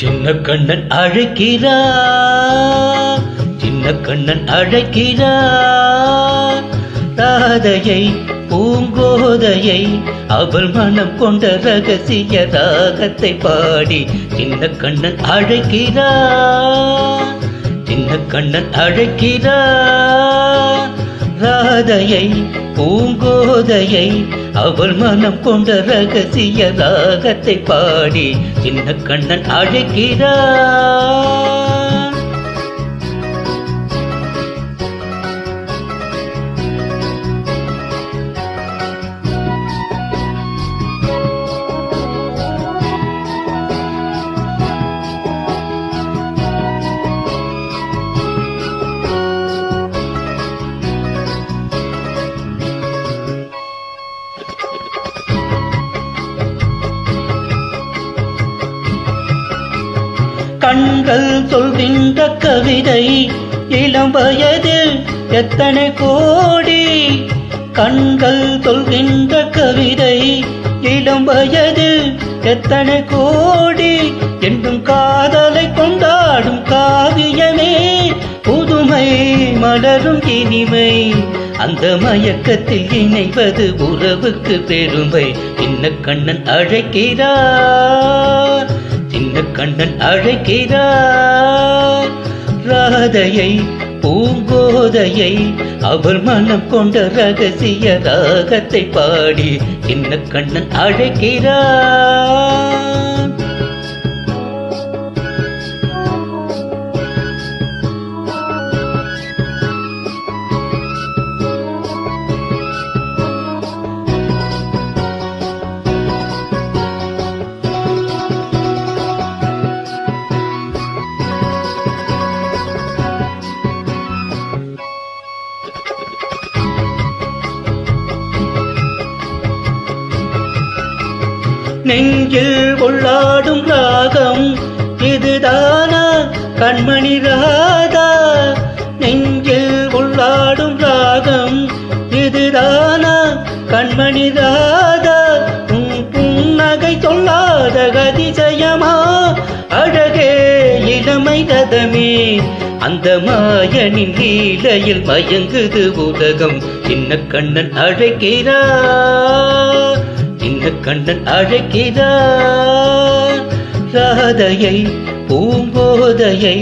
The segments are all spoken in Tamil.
சின்ன கண்ணன் அழைக்கிறார், சின்ன கண்ணன் அழைக்கிறார். ராதையை பூங்கோதையை அவள் மனம் கொண்ட ரகசிய ராகத்தை பாடி சின்ன கண்ணன் அழைக்கிறார், சின்ன கண்ணன் அழைக்கிறார். ராதையை பூங்கோதையை அவள் மனம் கொண்ட ரகசிய ராகத்தை பாடி சின்ன கண்ணன் அழைக்கிறார். கண்கள் சொல்கின்ற கவிதை இளம் வயதில் எத்தனை கோடி. கண்கள் சொல்கின்ற கவிதை இளம் வயதில் எத்தனை கோடி. என்றும் காதலை கொண்டாடும் காவியமே புதுமை மலரும் இனிமை. அந்த மயக்கத்தில் இணைவது உறவுக்கு பெருமை. சின்ன கண்ணன் அழைக்கிறார், சின்ன கண்ணன் அழைக்கிறார். ராதையை பூங்கோதையை அவள் மனம் கொண்ட ரகசிய ராகத்தை பாடி சின்ன கண்ணன் அழைக்கிறார். நெஞ்சில் உள்ளாடும் ராகம் இதுதானா கண்மணி ராதா. நெஞ்சில் உள்ளாடும் ராகம் இதுதானா கண்மணி ராதா. புன்னகை சொல்லாத அதிசயமா அழகே இளமை ரதமே. அந்த மாயனின் லீலையில் மயங்குது உலகம். சின்ன கண்ணன் அழைக்கிறார், சின்ன கண்ணன் அழைக்கிறார். ராதையை பூங்கோதையை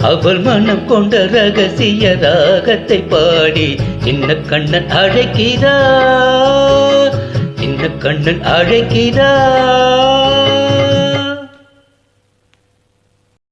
அவள் மனம் கொண்ட ரகசிய ராகத்தை பாடி சின்ன கண்ணன் அழைக்கிறார், சின்ன கண்ணன் அழைக்கிறார்.